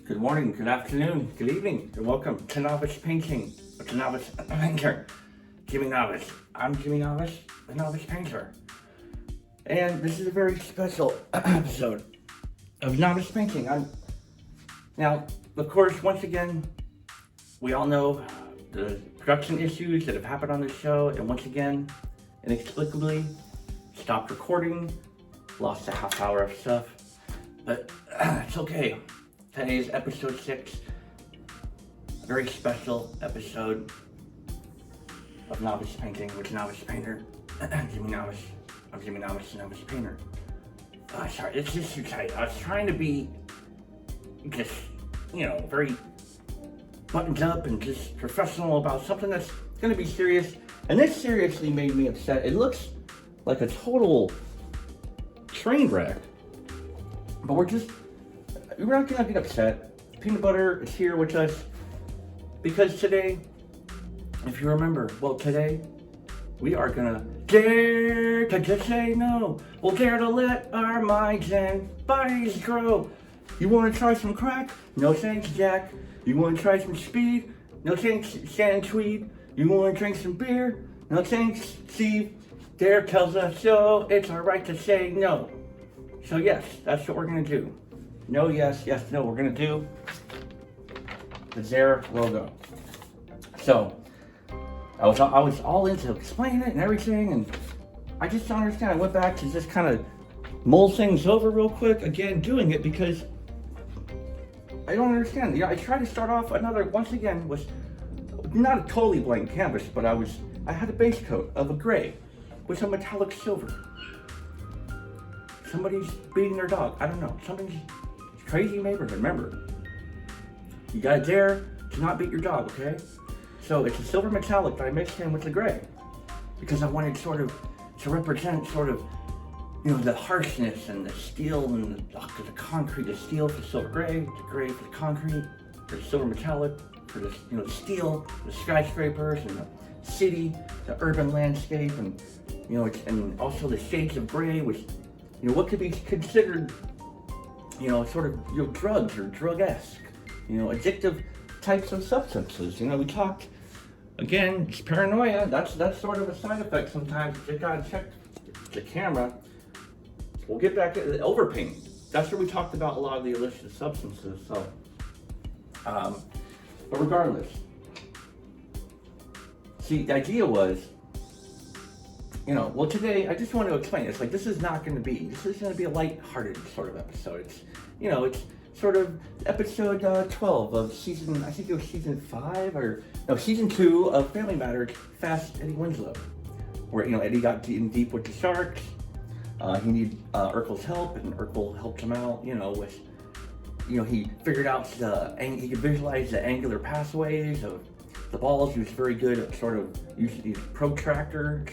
Good morning, good afternoon, good evening, and welcome to Novice Painting, or to Novice Painter. Jimmy Novice. I'm Jimmy Novice, the Novice Painter. And this is a very special episode of Novice Painting. Now, of course, once again, we all know the production issues that have happened on this show, and once again, inexplicably, stopped recording, lost a half hour of stuff, but it's okay. Today is episode 6, a very special episode of Novice Painting with Novice Painter, Jimmy Novice. I'm Jimmy Novice, Novice Painter. Sorry, it's just too tight. I was trying to be just, very buttoned up and just professional about something that's going to be serious. And this seriously made me upset. It looks like a total train wreck, but we're not gonna get upset. Peanut Butter is here with us because today, if you remember, today we are gonna dare to just say no. We'll dare to let our minds and bodies grow. You wanna try some crack? No thanks, Jack. You wanna try some speed? No thanks, Shannon Tweed. You wanna drink some beer? No thanks, Steve. Dare tells us so. It's our right to say no. So yes, that's what we're gonna do. No, yes, no, we're gonna do the D.A.R.E logo. So, I was all into explaining it and everything, and I just don't understand. I went back to just kind of mull things over real quick, again, doing it because I don't understand. I tried to start off once again, with not a totally blank canvas, but I had a base coat of a gray with some metallic silver. Somebody's beating their dog. I don't know. Something's crazy neighborhood. Remember, you gotta dare to not beat your dog, okay? So it's a silver metallic that I mixed in with the gray because I wanted sort of to represent the harshness and the steel and the concrete. The steel for silver gray, the gray for the concrete, the silver metallic for the steel, the skyscrapers and the city, the urban landscape, and and also the shades of gray, which what could be considered sort of drugs or drug-esque, addictive types of substances. We talked, again, it's paranoia. That's sort of a side effect sometimes. You gotta check the camera. We'll get back to the overpaint. That's where we talked about a lot of the illicit substances. So, but regardless, see, the idea was, today I just want to explain. It's like this is going to be a light-hearted sort of episode. It's sort of episode 12 of season, I think it was season season 2 of Family Matters, Fast Eddie Winslow, where Eddie got in deep with the sharks. He needed Urkel's help, and Urkel helped him out. With he figured out he could visualize the angular pathways of the balls. He was very good at sort of using the protractor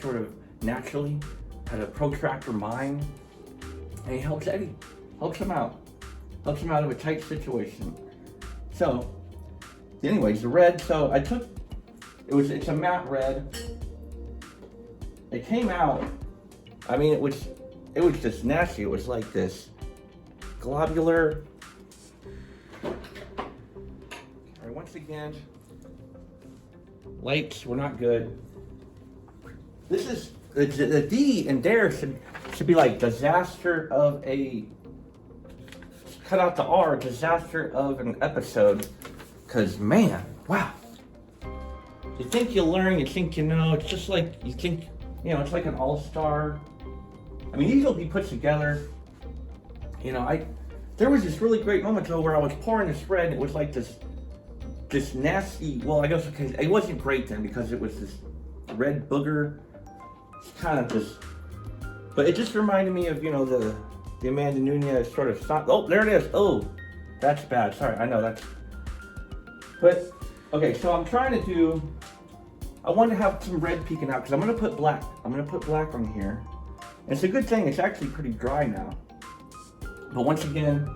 naturally, had a protractor mind, and he helps Eddie, helps him out of a tight situation. So, anyways, the red. So it's a matte red. It came out. I mean, it was just nasty. It was like this globular. All right, once again, lights were not good. This is the D in D.A.R.E should be like disaster of a. Cut out the R, disaster of an episode. Cause man, wow. You think you learn, you think you know. It's just like you think, it's like an all-star. I mean, these will be put together. There was this really great moment though where I was pouring this red. And it was like this nasty. Well, I guess okay, it wasn't great then because it was this red booger. Kind of just, but it just reminded me of the Amanda Nunez sort of stop. Oh, there it is. Oh, that's bad. Sorry, I know that's. But okay, so I'm trying to do. I want to have some red peeking out because I'm gonna put black. I'm gonna put black on here. And it's a good thing. It's actually pretty dry now. But once again,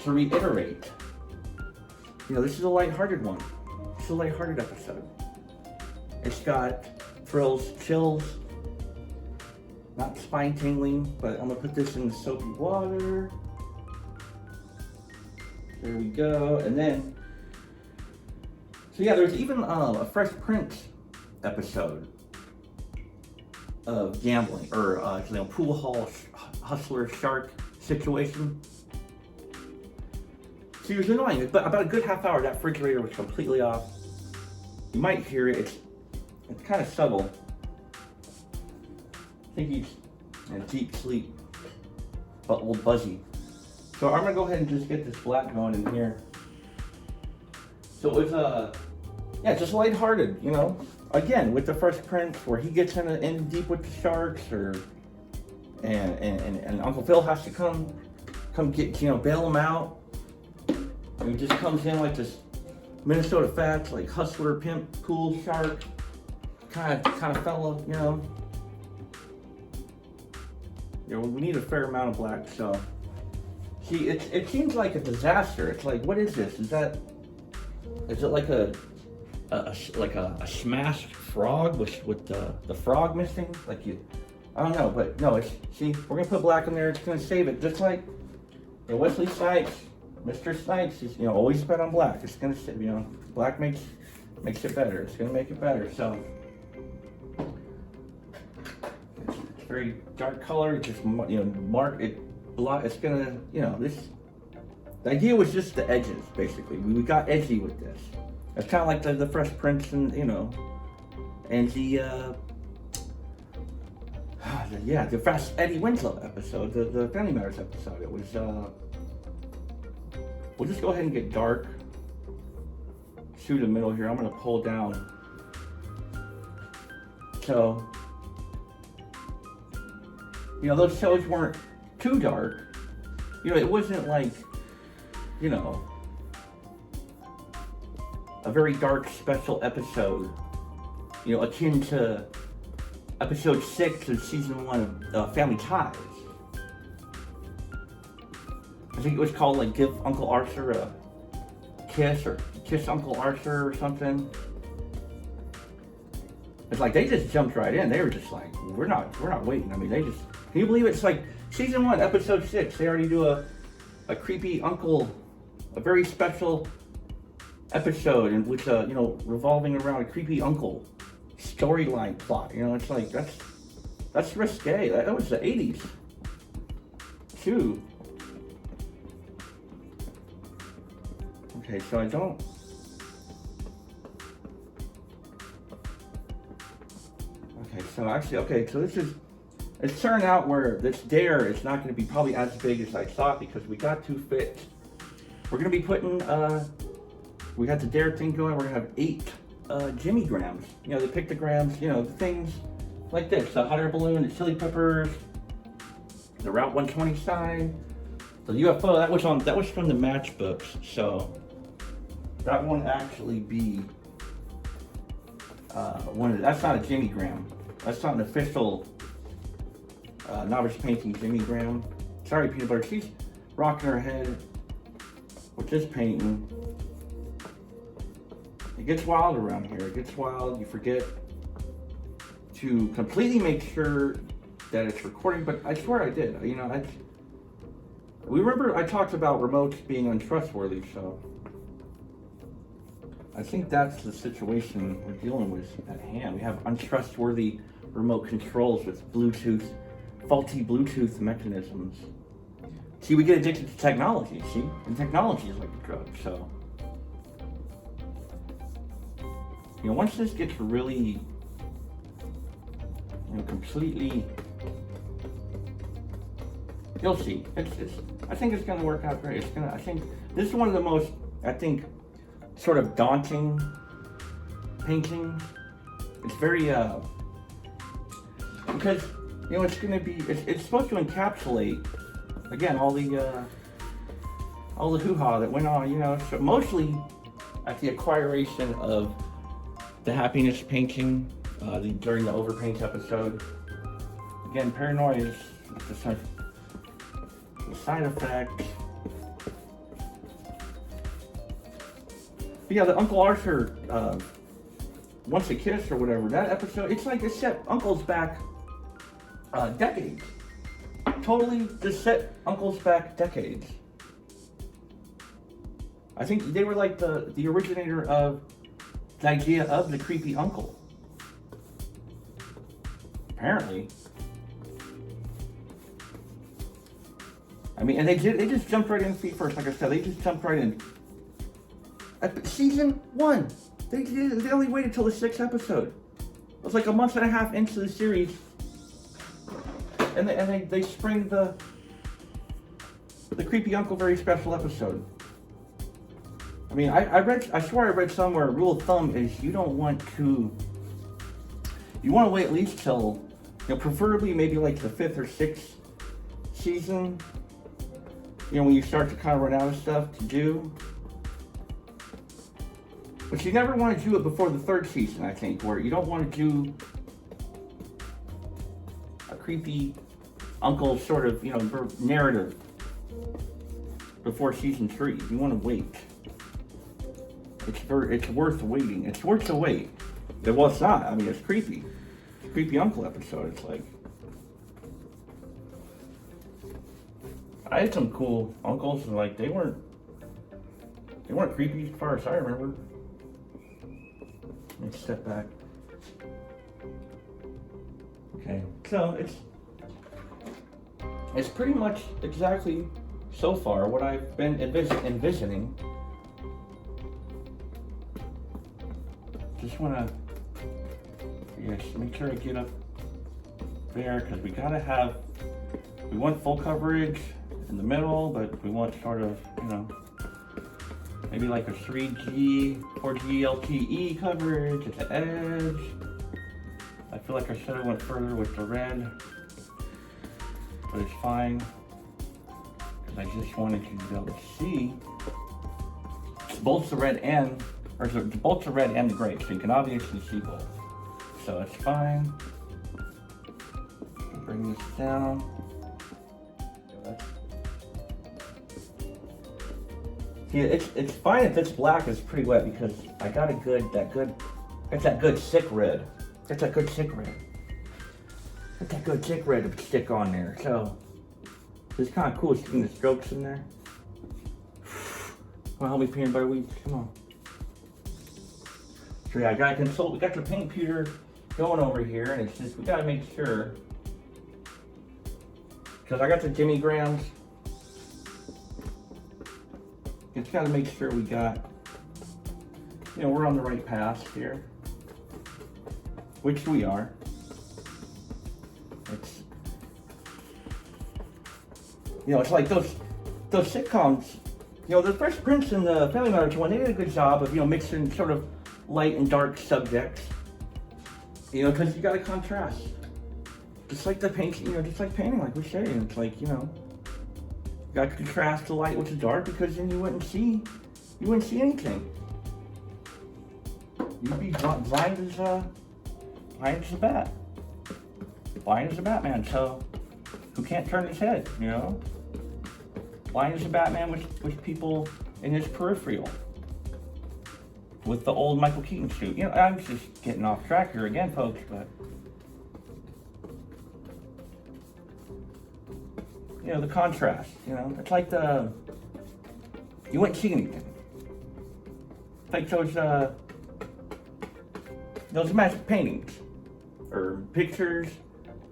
to reiterate, this is a lighthearted one. It's a lighthearted episode. It's got thrills, chills. Not spine tingling, but I'm gonna put this in the soapy water. There we go. And then, so yeah, there's even a Fresh Prince episode of gambling or pool hall hustler shark situation. See, it was annoying, but about a good half hour that refrigerator was completely off. You might hear it. It's kind of subtle. I think he's in a deep sleep, but a little buzzy. So I'm gonna go ahead and just get this black going in here. So it's just lighthearted, you know. Again, with the Fresh Prince, where he gets in deep with the sharks, and Uncle Phil has to come get, bail him out. And he just comes in like this Minnesota Fats, like hustler, pimp, cool shark kind of fellow, you know. We need a fair amount of black, so. See, it seems like a disaster. It's like, what is this? Is it like a smashed frog with the frog missing? I don't know, but no, see, we're gonna put black in there, it's gonna save it. Just like Wesley Snipes, Mr. Snipes is, always bet on black. It's gonna save, black makes it better. It's gonna make it better, so. It's very dark color, just, mark it. It's gonna, the idea was just the edges, basically. We got edgy with this. It's kind of like the Fresh Prince and, and the Fast Eddie Winslow episode, the Family Matters episode. It was, we'll just go ahead and get dark. Shoot the middle here. I'm gonna pull down. So, those shows weren't too dark. It wasn't like, a very dark special episode, akin to episode 6 of season 1 of Family Ties. I think it was called like Give Uncle Arthur a Kiss or Kiss Uncle Arthur or something. It's like they just jumped right in. They were just like, we're not waiting. I mean, can you believe it's like season 1, episode 6, they already do a creepy uncle, a very special episode in which, revolving around a creepy uncle storyline plot. It's like, that's risque. That was the 80s, too. Okay, so I don't... Okay, so actually, so this is... It's turned out where this D.A.R.E is not going to be probably as big as I thought because we got 2 fits. We're going to be putting, we got the D.A.R.E thing going. We're going to have 8 Jimmy Grams. The pictograms, the things like this. The hot air balloon, the chili peppers, the Route 120 sign, the UFO. That was from the matchbooks. So that won't actually be that's not a Jimmy Gram. That's not an official novice painting Jimmy Graham. Sorry, Peanut Butter. She's rocking her head with this painting. It gets wild around here. It gets wild. You forget to completely make sure that it's recording, but I swear I did. Remember I talked about remotes being untrustworthy, so I think that's the situation we're dealing with at hand. We have untrustworthy remote controls with faulty Bluetooth mechanisms. See, we get addicted to technology, see? And technology is like a drug, so. Once this gets really, completely, you'll see. I think it's gonna work out great. I think this is one of the most, sort of daunting paintings. It's very, because, it's gonna be, it's supposed to encapsulate, again, all the hoo-ha that went on, so mostly at the acquiration of the happiness painting during the overpaint episode. Again, paranoia is the side effect. But yeah, the Uncle Arthur Once a Kiss or whatever, that episode, it's like it set uncles back decades. Totally just set uncles back decades. I think they were like the originator of the idea of the creepy uncle. Apparently. I mean, and they just jumped right in feet first, like I said, they just jumped right in. Season 1, they only waited till the 6th episode. It was like a month and a half into the series, and they spring the creepy uncle very special episode. I mean, I swear I read somewhere, rule of thumb is you want to wait at least till, preferably maybe like the 5th or 6th season, when you start to kind of run out of stuff to do. But you never want to do it before the 3rd season, I think, where you don't want to do a creepy uncle sort of, narrative before season 3. You want to wait. It's worth waiting. It's worth the wait. Well, it's not. I mean, it's creepy. It's a creepy uncle episode. It's like, I had some cool uncles, and like they weren't creepy as far as I remember. Let me step back. Okay, so it's pretty much exactly so far what I've been envisioning. Just want to, make sure I get up there, because we want full coverage in the middle, but we want sort of, maybe like a 3G, 4G LTE coverage at the edge. I feel like I should have went further with the red, but it's fine, because I just wanted you to be able to see both the red and the gray, so you can obviously see both. So it's fine. Bring this down. See, it's fine if it's black. It's pretty wet because I got it's that good thick red. It's that good thick red. It's that good thick red to stick on there. So it's kind of cool seeing the strokes in there. Well, help me paint by week. Come on. So yeah, I gotta consult. We got the paint pewter going over here, and it's just we gotta make sure, because I got the Jimmy Grahams. Just gotta make sure we got, we're on the right path here, which we are. It's like those sitcoms, the Fresh Prince and the Family Matters one, they did a good job of, mixing sort of light and dark subjects, because you gotta contrast. Just like the painting, just like painting, like we say, it's like, you gotta contrast the light with the dark, because then you wouldn't see anything. You'd be blind as a bat. Blind as a Batman, so who can't turn his head, Blind as a Batman with people in his peripheral. With the old Michael Keaton suit. I'm just getting off track here again, folks, but the contrast, it's like you wouldn't see anything. It's like those magic paintings or pictures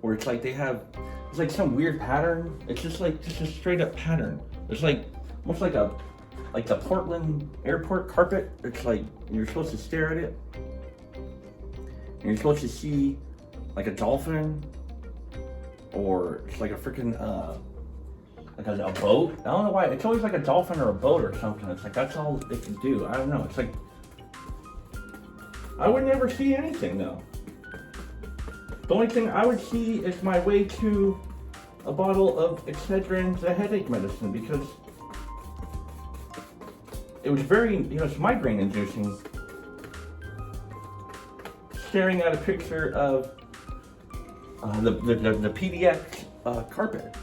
where it's like it's like some weird pattern. It's just a straight up pattern. It's like almost like the Portland airport carpet. It's like you're supposed to stare at it, and you're supposed to see like a dolphin, or it's like a freaking like a boat. I don't know why. It's always like a dolphin or a boat or something. It's like that's all they can do. I don't know. It's like I would never see anything though. The only thing I would see is my way to a bottle of Excedrin, the headache medicine, because it was very, it's migraine inducing. Staring at a picture of the PDX carpet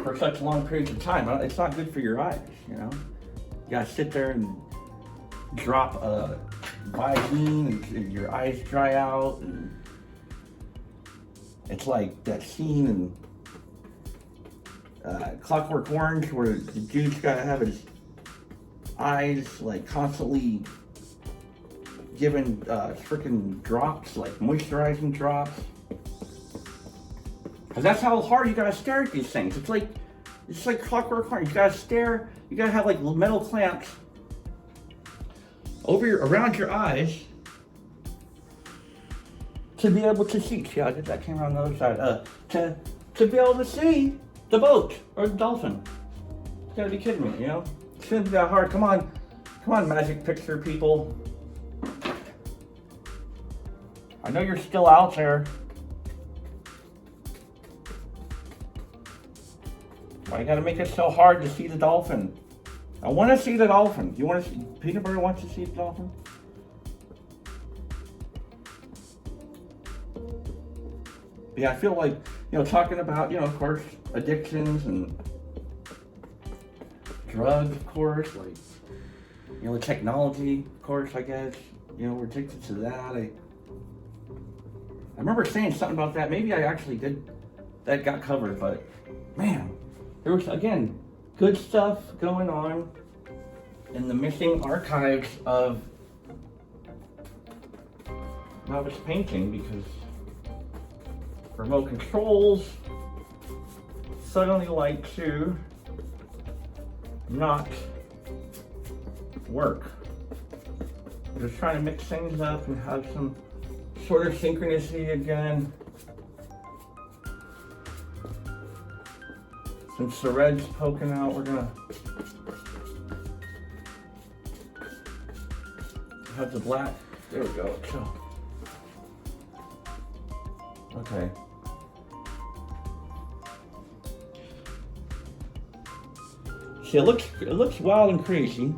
for such long periods of time. It's not good for your eyes, You gotta sit there and drop a Visine and your eyes dry out. And it's like that scene in Clockwork Orange where the dude's gotta have his eyes, like constantly giving freaking drops, like moisturizing drops. Cause that's how hard you gotta stare at these things. It's like clockwork hard. You gotta stare. You gotta have like metal clamps around your eyes to be able to see. Yeah, that came around the other side. To be able to see the boat or the dolphin. You gotta be kidding me, you know? It shouldn't be that hard. Come on, magic picture people. I know you're still out there. Why you gotta make it so hard to see the dolphin? I want to see the dolphin. You want to see? Peanut Butter wants to see the dolphin. Yeah, I feel like, talking about, of course, addictions and drugs, of course, like, the technology, of course, I guess, we're addicted to that. I remember saying something about that. Maybe I actually did, that got covered, but man, there was, again, good stuff going on in the missing archives of novice painting, because remote controls suddenly like to not work. I'm just trying to mix things up and have some sort of synchronicity again. Since the red's poking out, we're gonna have the black. There we go. Okay. See, it looks wild and crazy.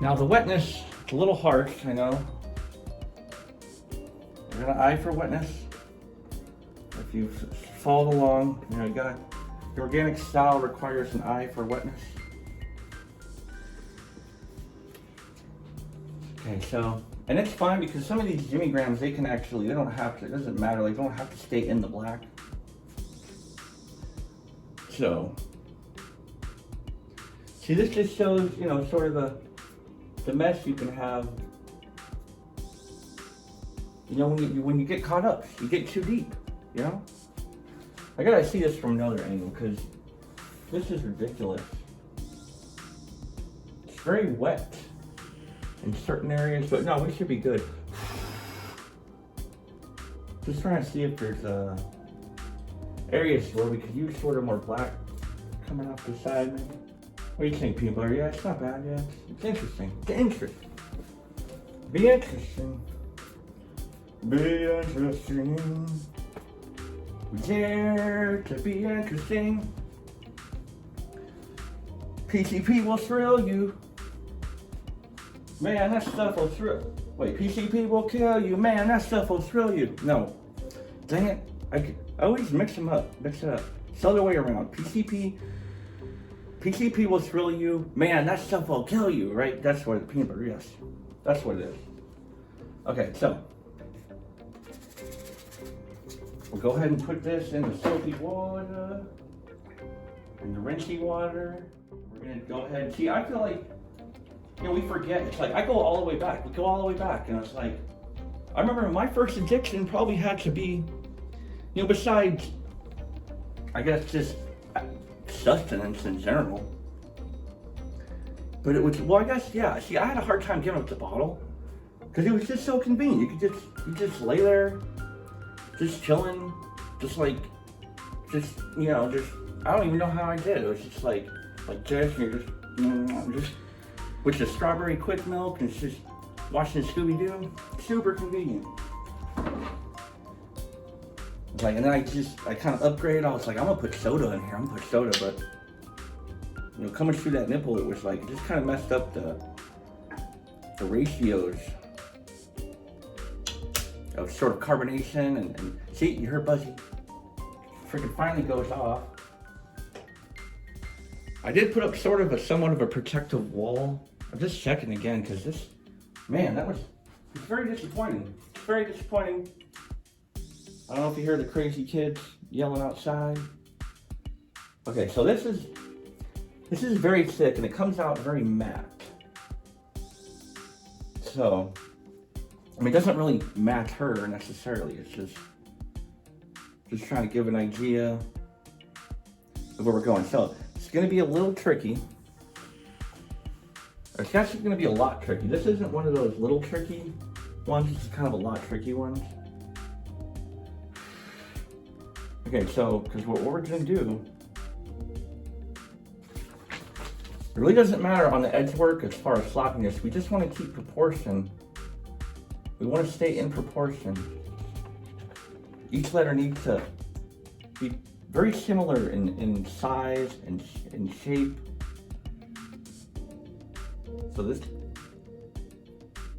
Now the wetness, it's a little harsh, I know. We're gonna eye for wetness. If you followed along, the organic style requires an eye for wetness. Okay, so, and it's fine because some of these Jimmy Grahams, they don't have to, it doesn't matter, they don't have to stay in the black. So, see, this just shows, sort of the mess you can have, when you get caught up, you get too deep, I gotta see this from another angle, because this is ridiculous. It's very wet in certain areas, but no, we should be good. Just trying to see if there's areas where we could use sort of more black coming off the side, maybe. What do you think, Peanut Butter? Yeah, it's not bad, yeah. It's interesting. Be interesting. Be interesting. We dare to be interesting. PCP will thrill you. Man, that stuff will thrill. Wait, PCP will kill you. Man, that stuff will thrill you. No. Dang it. I always mix them up. Mix it up. It's the other way around. PCP will thrill you. Man, that stuff will kill you, right? That's what the Peanut Butter, yes. That's what it is. Okay, so. We'll go ahead and put this in the soapy water. In the rinsey water. We're going to go ahead and see. I feel like, we forget. It's like, I go all the way back. We go all the way back. And it's like, I remember my first addiction probably had to be, besides, I guess, just sustenance in general. But it was, well, I guess, yeah. See, I had a hard time giving up the bottle. Because it was just so convenient. You just lay there, just chilling, just, I don't even know how I did. It was just like this, and you're just, with the strawberry quick milk, and it's just watching Scooby-Doo. Super convenient. And then I kind of upgraded. I was like, I'm gonna put soda in here. But coming through that nipple, it was like, it just kind of messed up the ratios of sort of carbonation and see, you heard Buzzy. Freaking finally goes off. I did put up sort of somewhat of a protective wall. I'm just checking again, because this, man, it's very disappointing. It's very disappointing. I don't know if you hear the crazy kids yelling outside. Okay, so this is This is very thick and it comes out very matte. So, I mean, it doesn't really match her necessarily. It's just trying to give an idea of where we're going. So, it's going to be a little tricky. Or it's actually going to be a lot tricky. This isn't one of those little tricky ones. This is kind of a lot tricky ones. Okay, so, because what we're going to do, it really doesn't matter on the edge work as far as sloppiness. We just want to keep proportion. We want to stay in proportion. Each letter needs to be very similar in size and in shape. So this,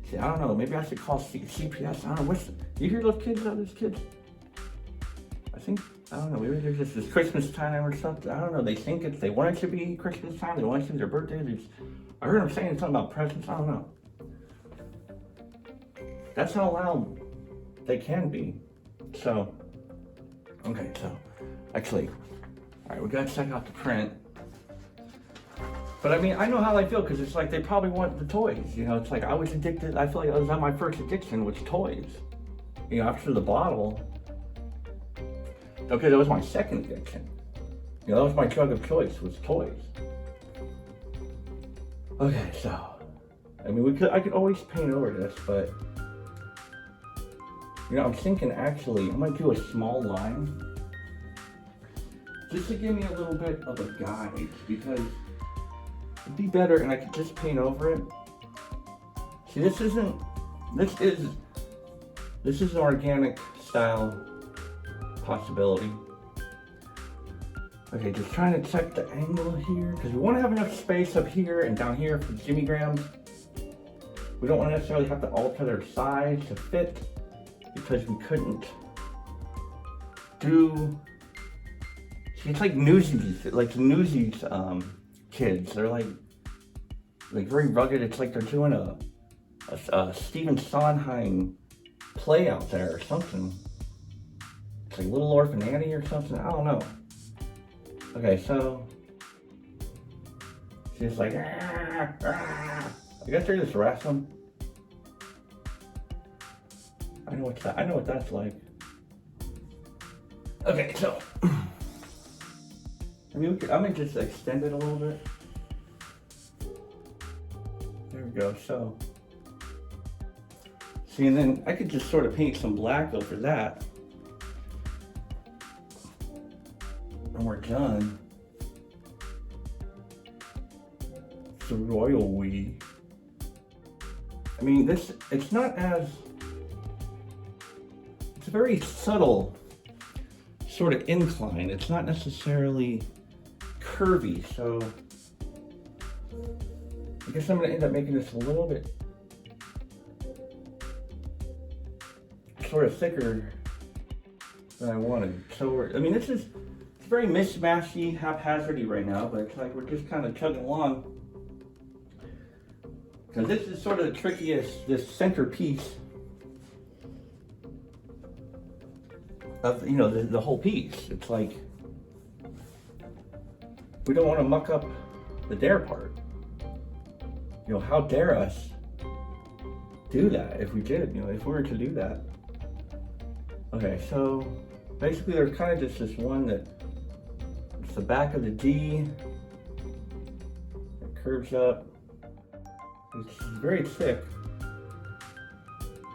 see, I don't know, maybe I should call CPS. I don't know, do you hear those kids out, those kids? I don't know, maybe there's just this Christmas time or something. I don't know, they think they want it to be Christmas time, they want it to be their birthday. I heard them saying something about presents, I don't know. That's how loud they can be. So, okay, so, actually, all right, we gotta check out the print. But I mean, I know how they feel, because it's like they probably want the toys, you know, it's like I was addicted, I feel like that was my first addiction, was toys. You know, after the bottle, okay, that was my second addiction. You know, that was my drug of choice, was toys. Okay, so, I mean, I could always paint over this, but, you know, I'm thinking actually, I'm gonna do a small line, just to give me a little bit of a guide, because it'd be better, and I could just paint over it. See, this is an organic style possibility. Okay, just trying to check the angle here, because we want to have enough space up here and down here for Jimmy Grahams. We don't want to necessarily have to alter their size to fit, because we couldn't do. See, it's like Newsies, kids. They're like very rugged. It's like they're doing a Stephen Sondheim play out there or something. It's like Little Orphan Annie or something. I don't know. Okay, so she's like, I guess they're just wrestling. I know what that's like. Okay, so I mean, I'm gonna just extend it a little bit. There we go. So, see, and then I could just sort of paint some black over that. When we're done, the royal we. I mean, it's not as, it's a very subtle sort of incline. It's not necessarily curvy, so I guess I'm gonna end up making this a little bit sort of thicker than I wanted. So I mean, it's very mishmashy, haphazardy right now, but it's like we're just kind of chugging along. Because this is sort of the trickiest, this centerpiece of, you know, the whole piece. It's like, we don't want to muck up the D.A.R.E part. You know, how dare us do that if we did, you know, if we were to do that. Okay, so basically there's kind of just this one that, it's the back of the D, it curves up, it's very thick.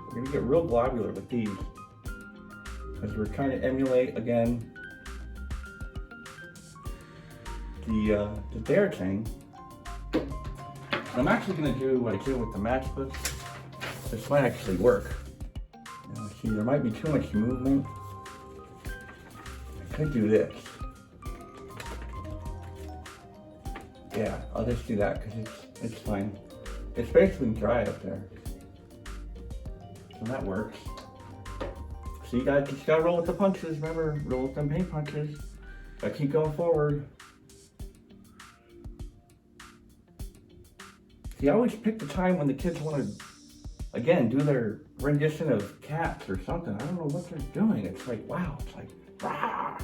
We're gonna get real globular with these, as we're trying to emulate, again, the D.A.R.E thing. I'm actually gonna do what I did with the matchbook. This might actually work. See, there might be too much movement. I could do this. Yeah, I'll just do that because it's fine. It's basically dry up there. So that works. So you guys just gotta roll with the punches, remember, roll with them paint punches. Gotta keep going forward. See, I always pick the time when the kids want to, again, do their rendition of Cats or something. I don't know what they're doing. It's like, wow, it's like, rah!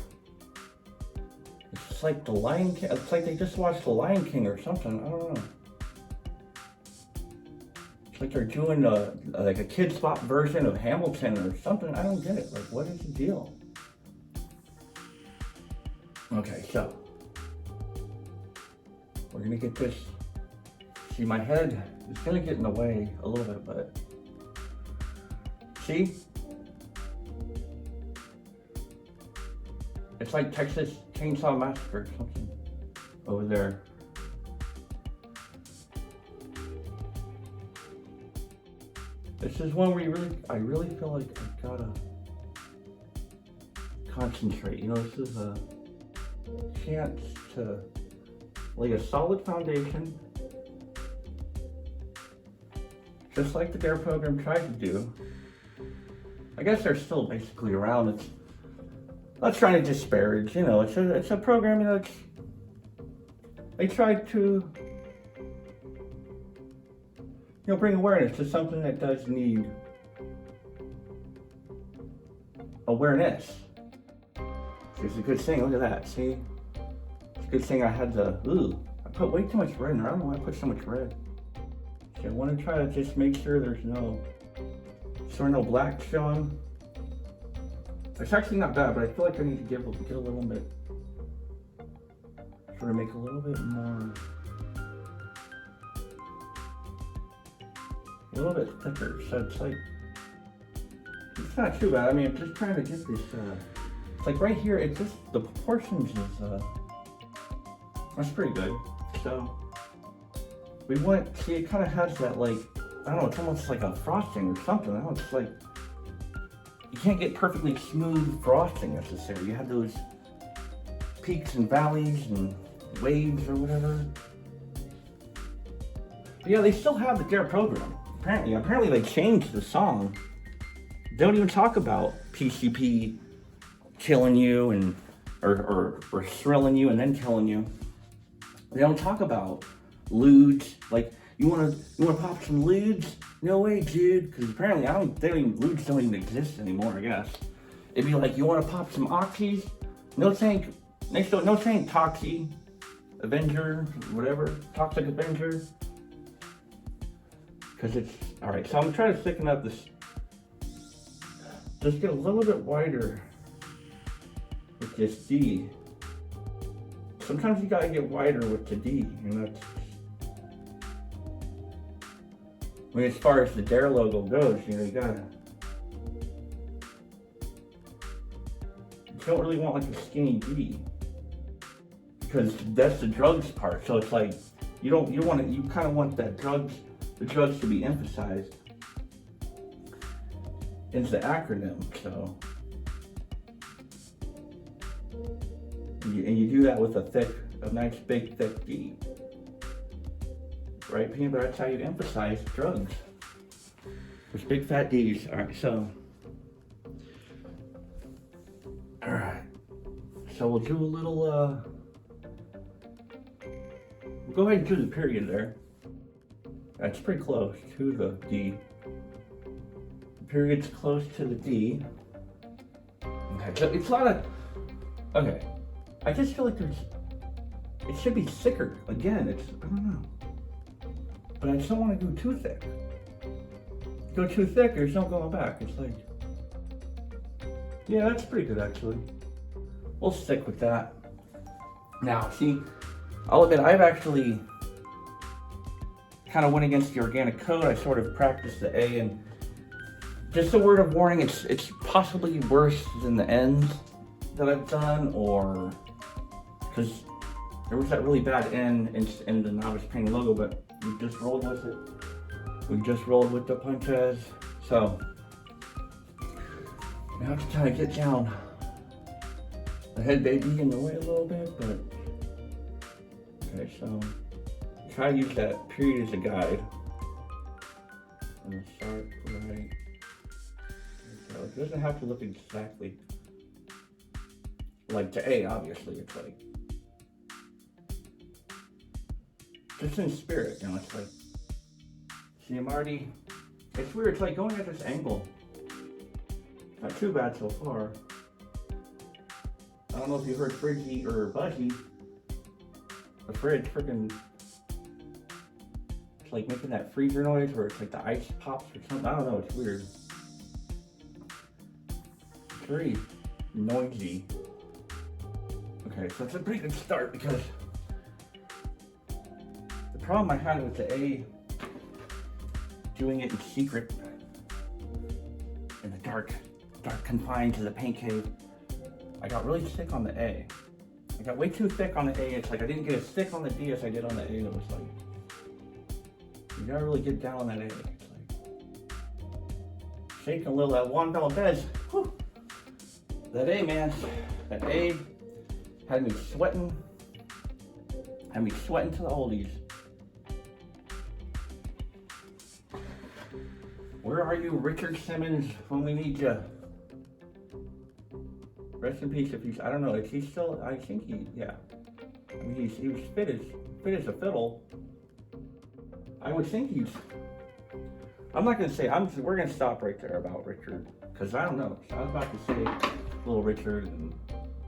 It's It's like the Lion King. It's like they just watched the Lion King or something. I don't know. It's like they're doing like a Kids Bop version of Hamilton or something. I don't get it. Like, what is the deal? Okay, so we're gonna get this. See, my head is gonna get in the way a little bit, but see, it's like Texas Chainsaw Massacre or something over there. This is one where I really feel like I gotta concentrate. You know, this is a chance to lay a solid foundation, just like the D.A.R.E program tried to do. I guess they're still basically around. It's not trying to disparage, you know, it's a program that they tried to, you know, bring awareness to something that does need awareness. It's a good thing, look at that, see? It's a good thing I had the, I put way too much red in there. I don't know why I put so much red. So I want to try to just make sure there's no black showing. It's actually not bad, but I feel like I need to get a little bit, sort of make a little bit more, a little bit thicker. So it's like, it's not too bad. I mean, I'm just trying to get this, it's like right here, it's just, the proportions is, that's pretty good. So, we want, see, it kind of has that, like, I don't know, it's almost like a frosting or something. I don't know, it's like, you can't get perfectly smooth frosting necessarily. You have those peaks and valleys and waves or whatever. But yeah, they still have the D.A.R.E program. Apparently they changed the song. They don't even talk about PCP killing you and or thrilling you and then killing you. They don't talk about lewds. Like, you wanna pop some lewds? No way, dude. Because apparently lewds don't even exist anymore, I guess. It'd be like, you wanna pop some oxys? No saying Toxie, Avenger, whatever, Toxic Avenger. Because it's, alright, so I'm trying to thicken up this, just get a little bit wider with this D. Sometimes you gotta get wider with the D, and that's, I mean, as far as the D.A.R.E logo goes, you know, you don't really want like a skinny D, because that's the drugs part. So it's like, you kind of want the drugs to be emphasized into the acronym. So, and you do that with a nice big thick D. Right, peanut butter, that's how you emphasize drugs. There's big fat D's. Alright, so. Alright. So we'll do a little, we'll go ahead and do the period there. That's pretty close to the D. The period's close to the D. Okay, so it's a lot of, okay. I just feel like it should be thicker. Again, I don't know. But I just don't want to go too thick. Go too thick, there's no going back. It's like, yeah, that's pretty good actually. We'll stick with that. Now, see, I'll admit I've actually kind of went against the organic code. I sort of practiced the A, and just a word of warning, it's possibly worse than the N's that I've done, or because there was that really bad N in the novice painting logo, but we just rolled with it. We just rolled with the punches. So now to try to get down the head baby in the way a little bit, but okay, so try to use that period as a guide. I'm gonna start right. So it doesn't have to look exactly like the A, obviously. It's like just in spirit, you know, it's like, see, I'm already, it's weird, it's like going at this angle. Not too bad so far. I don't know if you heard Fridgy or Buzzy. The fridge freaking, it's like making that freezer noise where it's like the ice pops or something. I don't know, it's weird. It's very noisy. Okay, so it's a pretty good start because the problem I had with the A, doing it in secret, in the dark confines of the paint cave, I got really sick on the A. I got way too thick on the A. It's like I didn't get as thick on the D as I did on the A. It was like, you gotta really get down on that A. It's like, shaking a little, that one bell beds. Whew. That A, man, that A had me sweating to the oldies. Where are you, Richard Simmons, when we need you? Rest in peace if he's, I don't know, is he still, I think he, yeah. I mean, he was fit as a fiddle. I would think he's, I'm not going to say, we're going to stop right there about Richard, because I don't know. I was about to say little Richard, and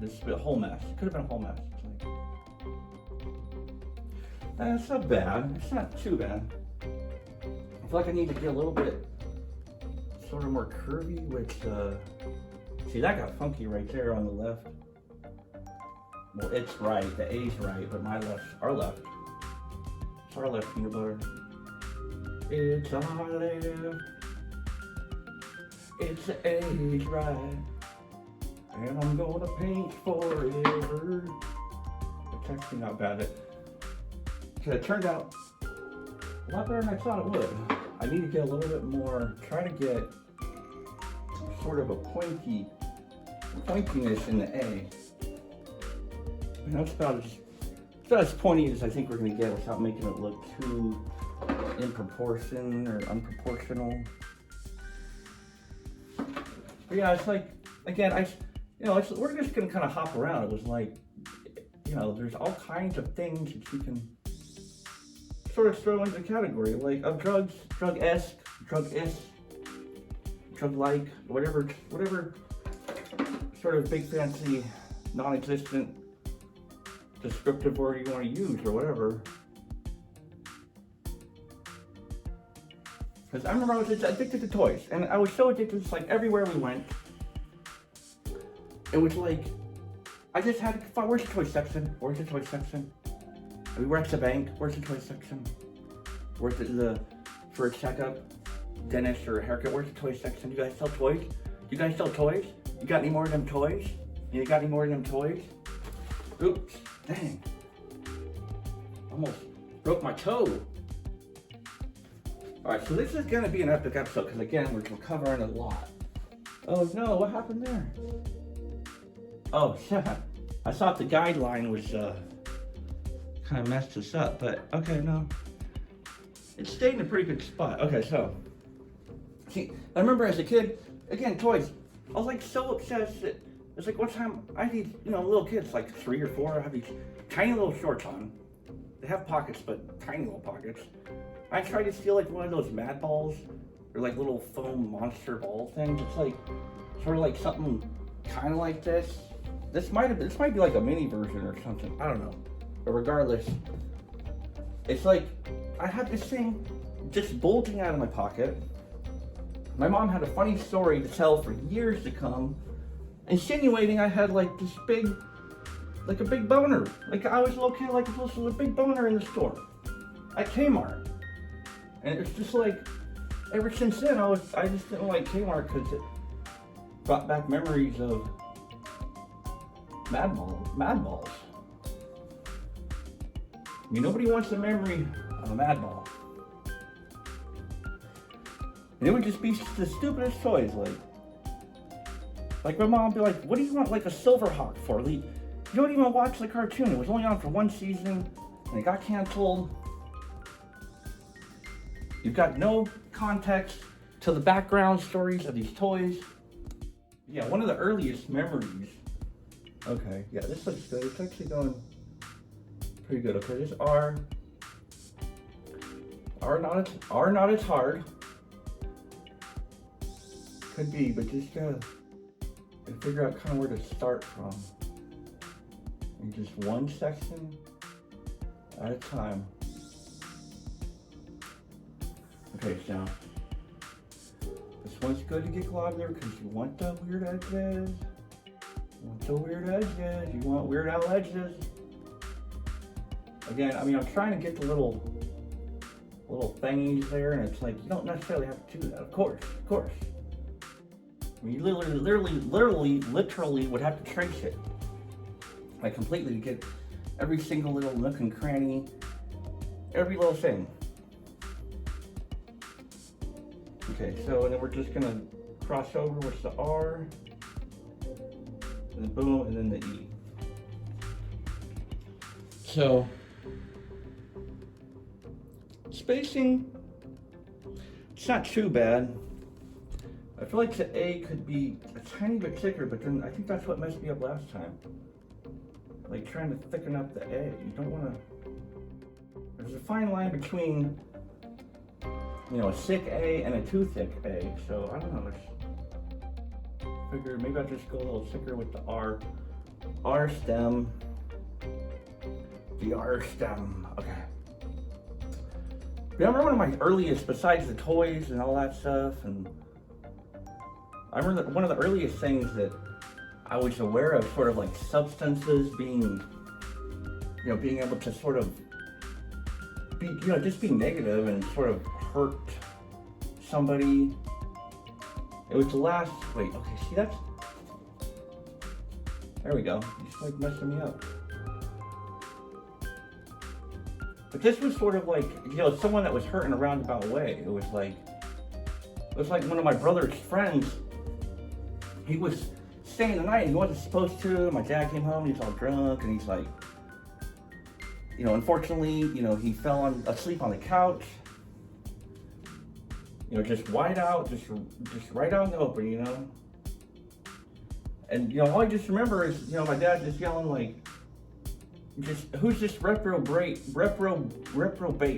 this is a whole mess. It could have been a whole mess. It's like, it's not bad. It's not too bad. I feel like I need to get a little bit sort of more curvy with, see, that got funky right there on the left. Well, it's right, the A's right, but my left, our left. It's our left peanut butter. It's our left. It's the A's right. And I'm gonna paint forever. It's actually not bad. It turned out a lot better than I thought it would. I need to get a little bit more, try to get sort of a pointiness in the A. And that's about as pointy as I think we're going to get without making it look too in proportion or unproportional. But yeah, it's like, again, we're just going to kind of hop around. It was like, there's all kinds of things that you can sort of throw into the category, like of drugs, drug-esque, drug-ish, drug-like, whatever sort of big fancy, non-existent descriptive word you want to use or whatever. Because I remember I was addicted to toys, and I was so addicted, it's like everywhere we went, it was like, I just had to find, where's the toy section? Where's the toy section? We were at the bank, where's the toy section? Where's the for a checkup, dentist or a haircut, where's the toy section? You guys sell toys? You guys sell toys? You got any more of them toys? You got any more of them toys? Oops, dang. Almost broke my toe. Alright, so this is gonna be an epic episode, because again, we're covering a lot. Oh no, what happened there? Oh, yeah. I thought the guideline was, kind of messed us up, but okay, no. It stayed in a pretty good spot. Okay, so, see, I remember as a kid, again, toys, I was like so obsessed that it's like one time I had these, little kids, like 3 or 4, have these tiny little shorts on. They have pockets, but tiny little pockets. I tried to steal like one of those mad balls, or like little foam monster ball things. It's like, sort of like something kind of like this. This might be like a mini version or something, I don't know. But regardless, it's like, I had this thing just bulging out of my pocket. My mom had a funny story to tell for years to come, insinuating I had like this big, like a big boner. Like I was located like this was a big boner in the store at Kmart. And it's just like, ever since then, I just didn't like Kmart because it brought back memories of Mad Balls. I mean, nobody wants the memory of a Mad Ball. And it would just be the stupidest toys, like my mom would be like, what do you want like a Silverhawk for? You don't even watch the cartoon. It was only on for 1 season, and it got canceled. You've got no context to the background stories of these toys. Yeah, one of the earliest memories. Okay, yeah, this looks good. It's actually going pretty good. Okay, this R not as hard. Could be, but just gotta figure out kind of where to start from. in just one section at a time. Okay, so this one's good to get globular because you want the weird edges. You want the weird edges. You want Weird Al edges. Again, I mean, I'm trying to get the little thingies there, and it's like, you don't necessarily have to do that. Of course. I mean, you literally would have to trace it, like completely, to get every single little nook and cranny, every little thing. Okay, so and then we're just gonna cross over with the R, and then boom, and then the E. So spacing, it's not too bad. I feel like the A could be a tiny bit thicker, but then I think that's what messed me up last time. Like trying to thicken up the A. You don't want to. There's a fine line between, you know, a thick A and a too thick A. So I don't know. I figured maybe I'll just go a little thicker with the R stem. The R stem. Okay. Yeah, I remember one of my earliest, besides the toys and all that stuff, and I remember that one of the earliest things that I was aware of, sort of like substances being, you know, being able to sort of be, you know, just be negative and sort of hurt somebody. It was the last, wait, okay, see that's, there we go, he's like messing me up. But this was sort of like, you know, someone that was hurt in a roundabout way. It was like one of my brother's friends. He was staying the night and he wasn't supposed to. My dad came home and he's all drunk and he's like, you know, unfortunately, you know, he fell asleep on the couch. You know, just wide out, just right out in the open, you know. And, you know, all I just remember is, you know, my dad just yelling like, just, who's this reprobate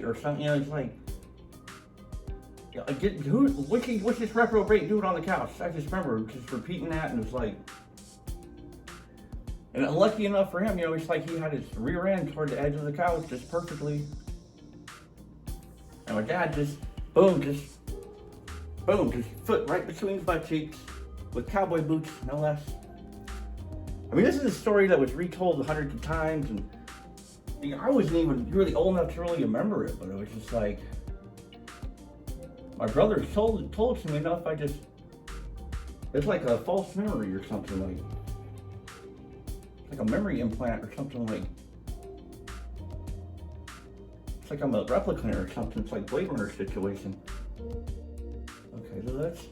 or something, you know, it's like, what's this reprobate dude on the couch? I just remember just repeating that, and it was like, and lucky enough for him, you know, it's like he had his rear end toward the edge of the couch just perfectly. And my dad just foot right between his butt cheeks with cowboy boots, no less. I mean, this is a story that was retold hundreds of times, and you know, I wasn't even really old enough to really remember it, but it was just like, my brother told it to me enough, it's like a false memory or something, like a memory implant or something, like, it's like I'm a replicant or something, it's like Blade Runner situation. Okay, so that's,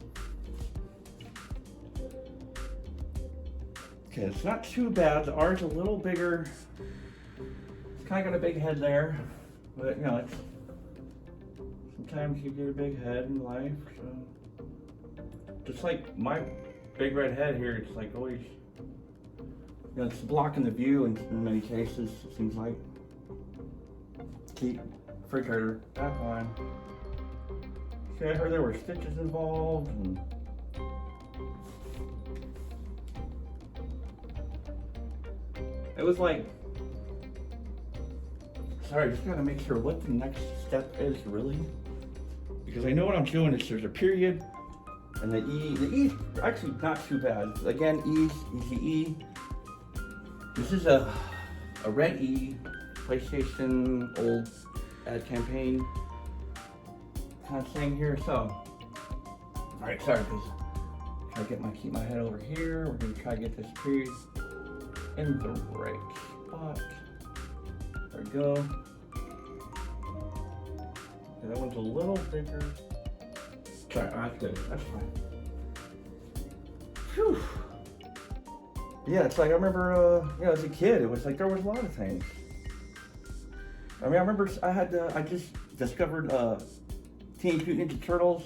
okay, it's not too bad. The R's a little bigger. It's kind of got a big head there, but you know, it's, sometimes you get a big head in life. So just like my big red head here, it's like always, you know, it's blocking the view in many cases. It seems like. Keep refrigerator back on. See, I heard there were stitches involved. And it was like, sorry, I just gotta make sure what the next step is really. Because I know what I'm doing is there's a period and the E's actually not too bad. Again, easy E. This is a red E, PlayStation old ad campaign kind of thing here. So, all right, sorry, guys. Try to keep my head over here. We're gonna try to get this period in the right spot. There we go. Okay, that one's a little bigger. Sorry, that's good. That's fine. Phew. Yeah, it's like I remember, you know, as a kid, it was like there was a lot of things. I mean, I remember I just discovered Teenage Mutant Ninja Turtles,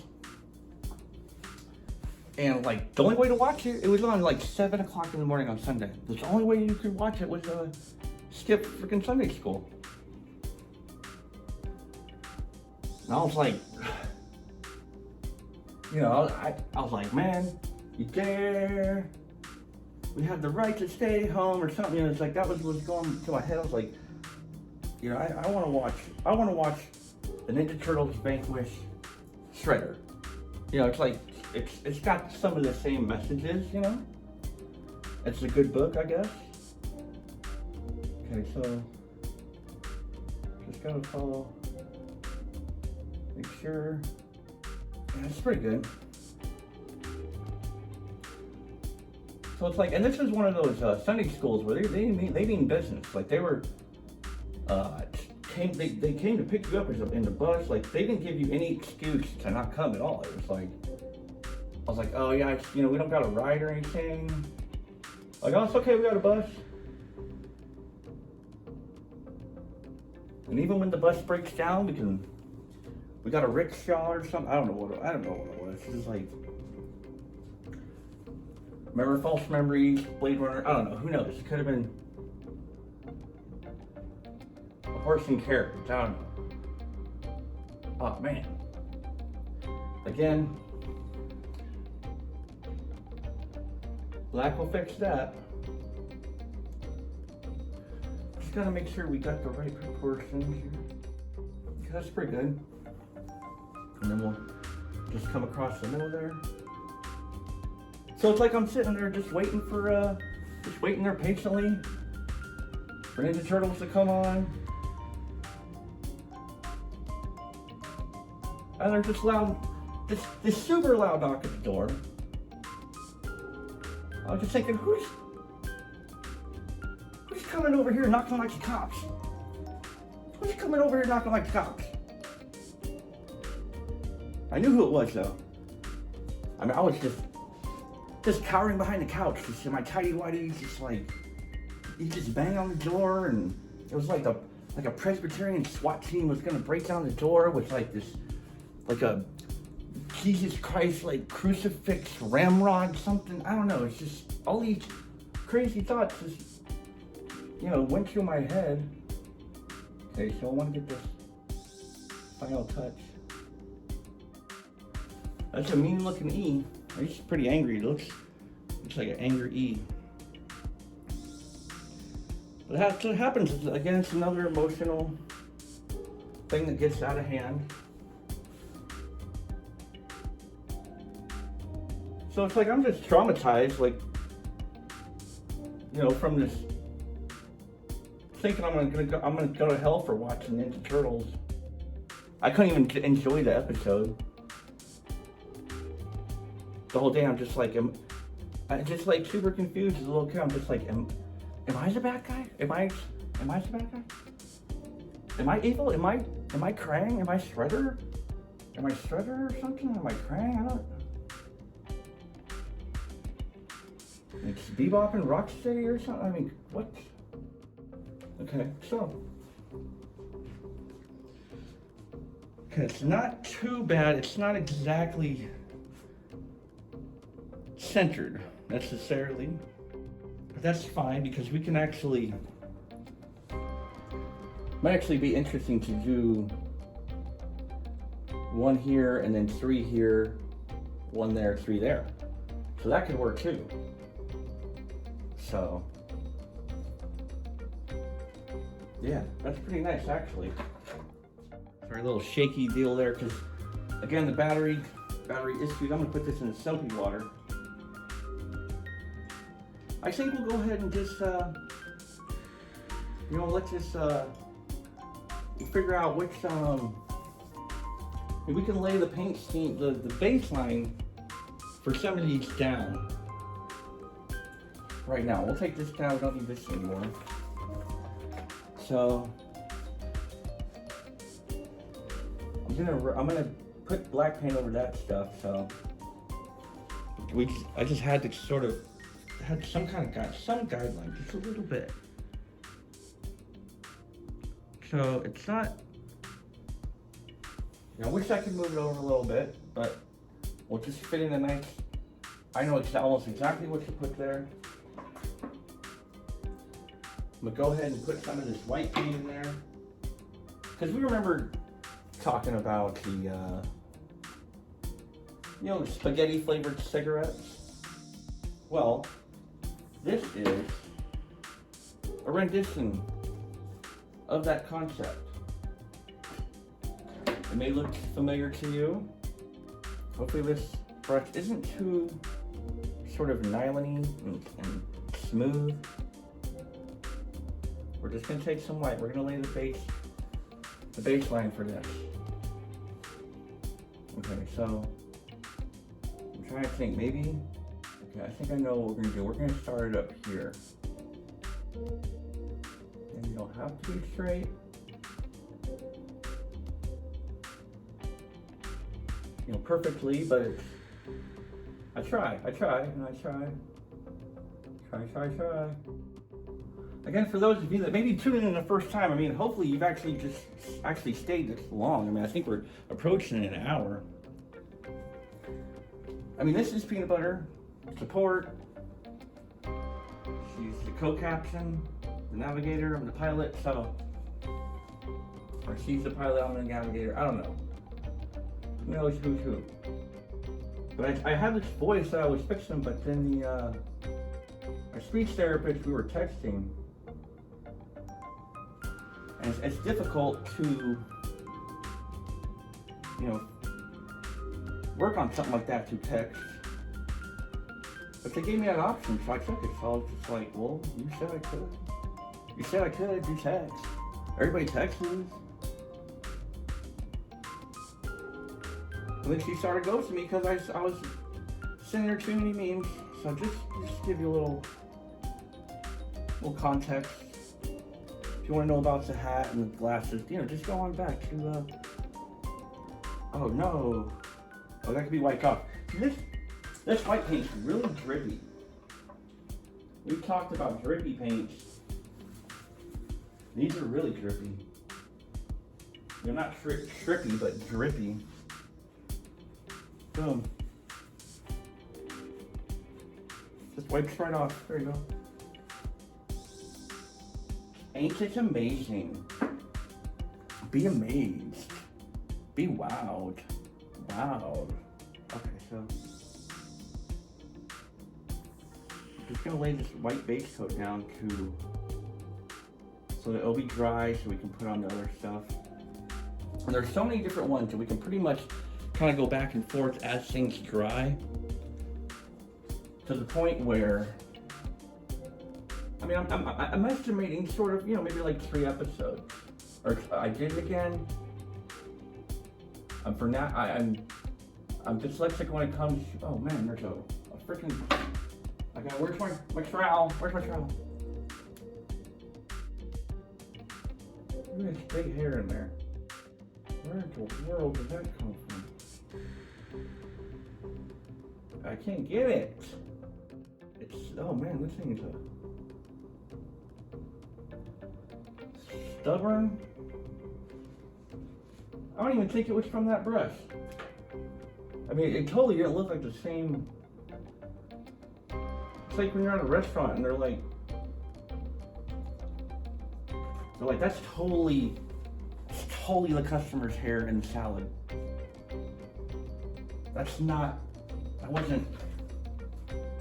and like the only way to watch it was on like 7 o'clock in the morning on Sunday. The only way you could watch it was skip freaking Sunday school. And I was like, you know, I was like, man, you dare we have the right to stay home or something. You know, it's like that was going to my head. I was like, you know, I want to watch the Ninja Turtles Vanquish Shredder. You know, it's like it's got some of the same messages. You know, it's a good book, I guess. Okay, so just gotta follow. Make sure. Yeah, it's pretty good. So it's like, and this is one of those Sunday schools where they mean business. Like they were, they came to pick you up in the bus. Like they didn't give you any excuse to not come at all. It was like, I was like, oh yeah, you know, we don't got a ride or anything. Like, oh, it's okay, we got a bus. And even when the bus breaks down, we got a rickshaw or something. I don't know what it was. It's just like, remember False Memories, Blade Runner? I don't know. Who knows? It could have been a horse and carriage. I don't know. Oh man. Again, Black will fix that. Just gotta make sure we got the right proportions here. Okay, that's pretty good. And then we'll just come across the middle there. So it's like I'm sitting there just waiting there patiently for Ninja Turtles to come on. And they're just loud, this super loud knock at the door. I was just thinking, who's coming over here knocking like the cops? Who's coming over here knocking like the cops? I knew who it was though. I mean, I was just cowering behind the couch, just in my tidy whities, just like, he just banged on the door, and it was like a Presbyterian SWAT team was gonna break down the door with like this, like a Jesus Christ, like crucifix ramrod, something. I don't know. It's just all these crazy thoughts just, you know, went through my head. Okay, so I want to get this final touch. That's a mean looking E. He's pretty angry. It looks like an angry E. But that's what happens. Again, it's another emotional thing that gets out of hand. So it's like I'm just traumatized, like, you know, from this thinking I'm gonna go to hell for watching Ninja Turtles. I couldn't even enjoy the episode. The whole day I'm just like, I'm just like super confused as a little kid. I'm just like, am I the bad guy? Am I the bad guy? Am I evil? Am I Krang? Am I Shredder? Am I Shredder or something? Am I Krang? I don't. It's Bebop and Rocksteady or something? I mean, what? Okay, so. Okay, it's not too bad. It's not exactly centered necessarily, but that's fine because we can actually, might actually be interesting to do one here and then 3 here, 1 there, 3 there. So that could work too. So, yeah, that's pretty nice actually. Sorry, a little shaky deal there because, again, the battery issues. I'm gonna put this in the soapy water. I think we'll go ahead and just, you know, let's just figure out which, we can lay the paint scheme, the baseline for some of these down. Right now, we'll take this down. We don't need this anymore. So I'm gonna put black paint over that stuff. So I just had to sort of had some guideline, just a little bit. So it's not. You know, I wish I could move it over a little bit, but we'll just fit in a nice. I know it's almost exactly what to put there. I'm gonna go ahead and put some of this white paint in there. Because we remember talking about the, you know, the spaghetti flavored cigarettes. Well, this is a rendition of that concept. It may look familiar to you. Hopefully this brush isn't too sort of nylon-y and smooth. We're just gonna take some white. We're gonna lay the baseline for this. Okay, so I'm trying to think, maybe, okay, I think I know what we're gonna do. We're gonna start it up here. And you don't have to be straight. You know, perfectly, but it's, I try. Again, for those of you that maybe tuned in the first time, I mean, hopefully you've actually stayed this long. I mean, I think we're approaching an hour. I mean, this is peanut butter, support. She's the co-captain, the navigator, I'm the pilot, so, or she's the pilot, I'm the navigator, I don't know. Who knows who's who? But I had this voice that I was fixing, but then our speech therapist, we were texting, and it's difficult to, you know, work on something like that through text. But they gave me that option, so I took it. So I was just like, well, you said I could. You said I could do text. Everybody texts. And then she started ghosting me because I was sending her too many memes. So just give you a little context. If you want to know about the hat and the glasses, you know, just go on back to oh no. Oh, that could be wiped off. This white paint's really drippy. We've talked about drippy paints. These are really drippy. They're not trippy, but drippy. Boom. Just wipes right off. There you go. Ain't it amazing? Be amazed. Be wowed. Wow. Okay, so I'm just gonna lay this white base coat down so that it'll be dry so we can put on the other stuff. And there's so many different ones that we can pretty much kind of go back and forth as things dry to the point where, I mean, I'm estimating sort of, you know, maybe like 3 episodes. Or I did it again. For now, I'm dyslexic when it comes to, oh man, there's a freaking, where's my trowel? Where's my trowel? Look at this big hair in there. Where in the world did that come from? I can't get it. It's, oh man, this thing is stubborn. I don't even think it was from that brush. I mean, it totally didn't look like the same. It's like when you're at a restaurant and they're like, that's totally the customer's hair in the salad. That's not, that wasn't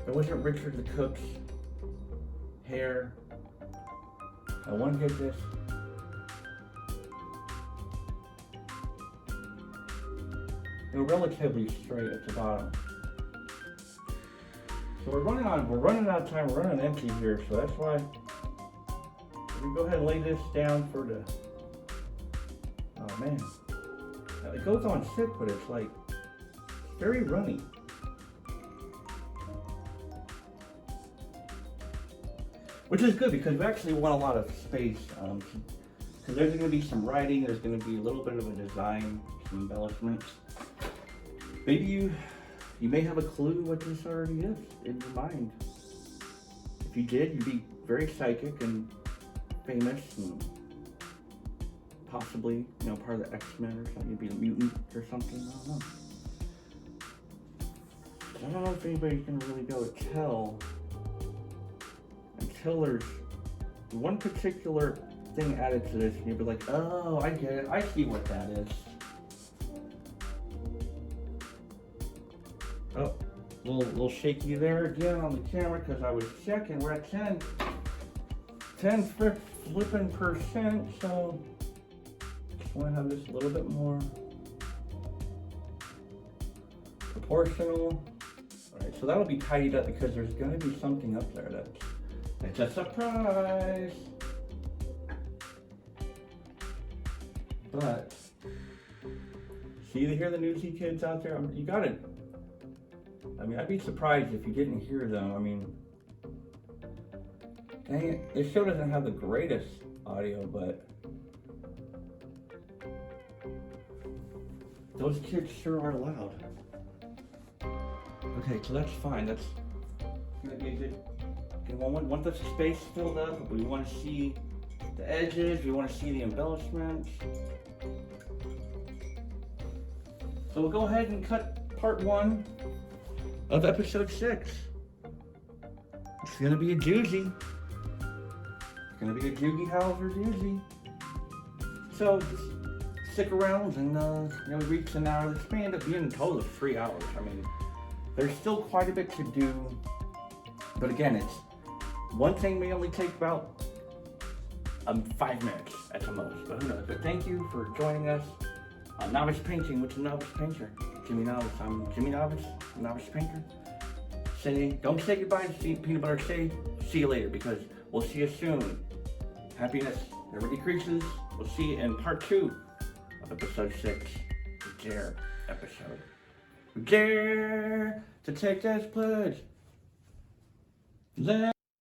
Richard the Cook's hair. I want to get this. They're relatively straight at the bottom. So we're running out of time, we're running empty here, so that's why we go ahead and lay this down for the, oh man. Now, it goes on thick, but it's like, very runny. Which is good because we actually want a lot of space. Because there's going to be some writing, there's going to be a little bit of a design, some embellishments. Maybe you may have a clue what this already is in your mind. If you did, you'd be very psychic and famous and possibly, you know, part of the X-Men or something. You'd be a mutant or something, I don't know. I don't know if anybody's gonna really be able to tell until there's one particular thing added to this and you'll be like, oh, I get it, I see what that is. Oh, little shaky there again on the camera because I was checking. We're at 10 flipping percent, so just want to have this a little bit more proportional. Alright, so that'll be tidied up because there's going to be something up there that's a surprise. But, see to hear the newsy kids out there? You gotta, I'd be surprised if you didn't hear them. Dang it, this show doesn't have the greatest audio, but those kids sure are loud. Okay, so that's fine. That's gonna be a good. Once the space filled up, we want to see the edges. We want to see the embellishments. So we'll go ahead and cut part 1 of episode 6. It's gonna be a doozy. It's gonna be a Doogie Howser doozy. So just stick around and we reach an hour. This may end up being a total of 3 hours. There's still quite a bit to do, but again, it's one thing may only take about 5 minutes at the most. But who knows? But thank you for joining us on Novice Painting with the Novice Painter, Jimmy Novice. I'm Jimmy Novice, Novice Painter. Don't say goodbye to Peanut Butter. Say see you later because we'll see you soon. Happiness never decreases. We'll see you in part 2 of episode 6, the D.A.R.E episode. We dare to take this pledge. Let